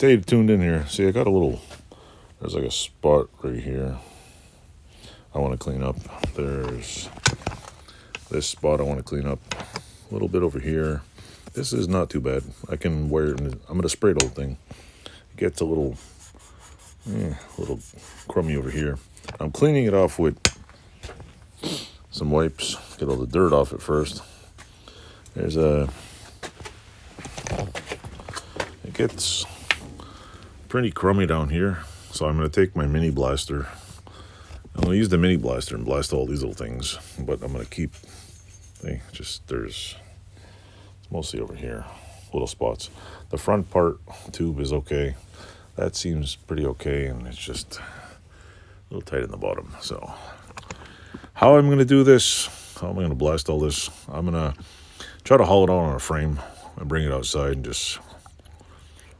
stay tuned in here. See, I got there's like a spot right here I want to clean up. There's this spot I want to clean up. A little bit over here. This is not too bad. I can wear it. I'm going to spray the whole thing. It gets a little crummy over here. I'm cleaning it off with some wipes. Get all the dirt off it first. It gets pretty crummy down here. So I'm going to take my mini blaster. I'm going to use the mini blaster and blast all these little things. But I'm going to keep, it's mostly over here, little spots. The front part tube is okay. That seems pretty okay, and it's just a little tight in the bottom. So how I'm going to do this, how am I going to blast all this? I'm going to try to haul it out on a frame and bring it outside and just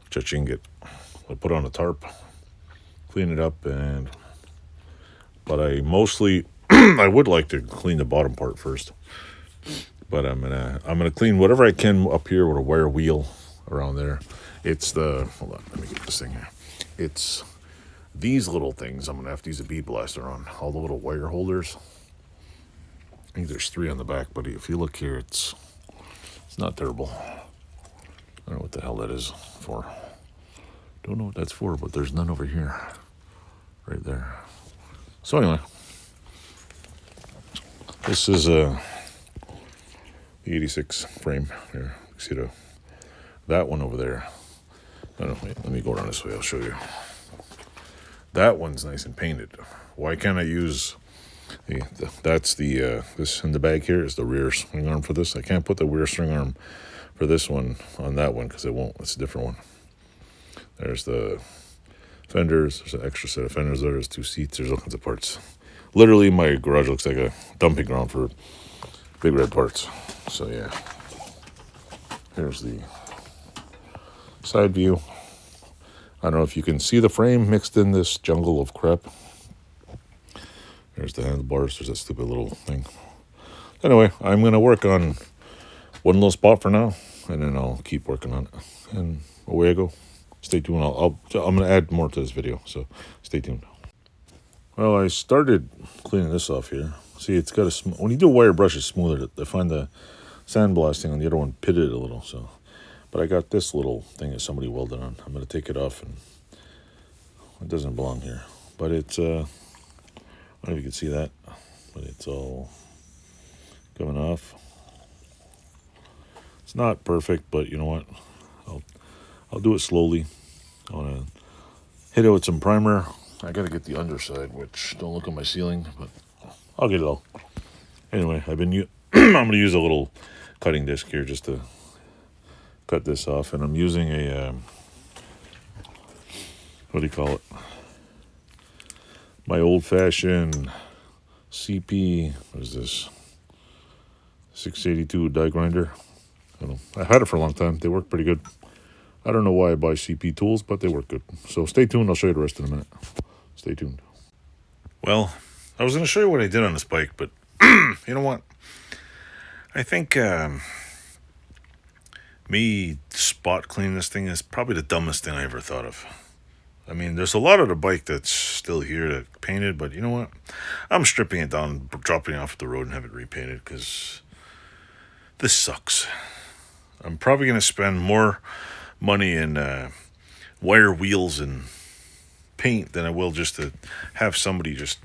cha-ching it. I'll put on a tarp, clean it up, but I mostly, I would like to clean the bottom part first. But I'm gonna clean whatever I can up here with a wire wheel around there. Hold on, let me get this thing here. It's these little things I'm gonna have to use a bead blaster on. All the little wire holders. I think there's 3 on the back, but if you look here, it's not terrible. I don't know what the hell that is for. Don't know what that's for, but there's none over here. Right there. So anyway, this is the 86 frame here. You see that one over there. Wait, let me go around this way. I'll show you. That one's nice and painted. Why can't I use this in the bag here is the rear swing arm for this. I can't put the rear swing arm for this one on that one because it won't. It's a different one. There's the fenders. There's an extra set of fenders there. There's 2 seats. There's all kinds of parts. Literally, my garage looks like a dumping ground for big red parts. So yeah, here's the side view. I don't know if you can see the frame mixed in this jungle of crap. There's the handlebars. There's that stupid little thing. Anyway, I'm going to work on one little spot for now, and then I'll keep working on it. And away I go. Stay tuned. I'm going to add more to this video, so stay tuned. Well, I started cleaning this off here. See, it's got when you do a wire brush, it's smoother. I find the sandblasting on the other one pitted a little. So, but I got this little thing that somebody welded on. I'm going to take it off, and it doesn't belong here. But it's, I don't know if you can see that, but it's all coming off. It's not perfect, but you know what? I'll do it slowly. I want to hit it with some primer. I got to get the underside, which don't look on my ceiling, but I'll get it all. Anyway, I'm going to use a little cutting disc here just to cut this off, and I'm using a what do you call it? My old-fashioned CP. What is this? 682 die grinder. I don't know. I had it for a long time. They work pretty good. I don't know why I buy CP tools, but they work good. So stay tuned. I'll show you the rest in a minute. Stay tuned. Well, I was going to show you what I did on this bike, but you know what? I think me spot cleaning this thing is probably the dumbest thing I ever thought of. I mean, there's a lot of the bike that's still here that painted, but you know what? I'm stripping it down, dropping it off at the road and have it repainted because this sucks. I'm probably going to spend more money in wire wheels and paint than I will just to have somebody just...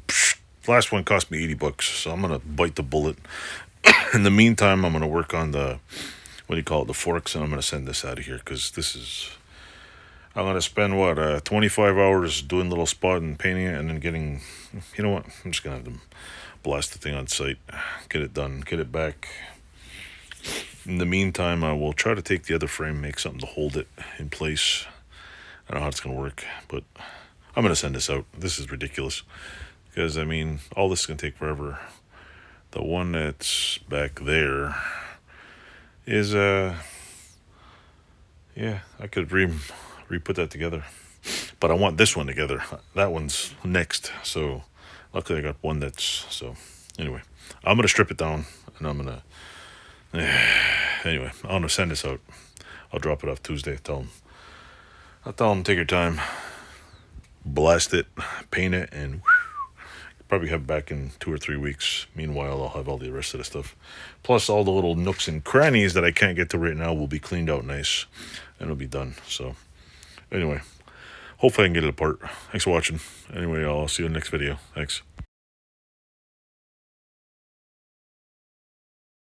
Last one cost me $80, so I'm going to bite the bullet. In the meantime, I'm going to work on the forks, and I'm going to send this out of here because I'm going to spend 25 hours doing a little spot and painting it, and then getting, you know what, I'm just going to have to blast the thing on site, get it done, get it back. In the meantime, I will try to take the other frame, make something to hold it in place. I don't know how it's going to work, but I'm going to send this out. This is ridiculous because, I mean, all this is going to take forever. The one that's back there is, yeah, I could re-put that together. But I want this one together. That one's next. So luckily I got one so anyway, I'm going to strip it down and I'm going to, anyway, I'm going to send this out. I'll drop it off Tuesday. Tell them I'll tell them take your time, blast it, paint it, and probably have it back in 2 or 3 weeks. Meanwhile, I'll have all the rest of the stuff. Plus, all the little nooks and crannies that I can't get to right now will be cleaned out nice, and it'll be done. So, anyway, hopefully I can get it apart. Thanks for watching. Anyway, I'll see you in the next video. Thanks.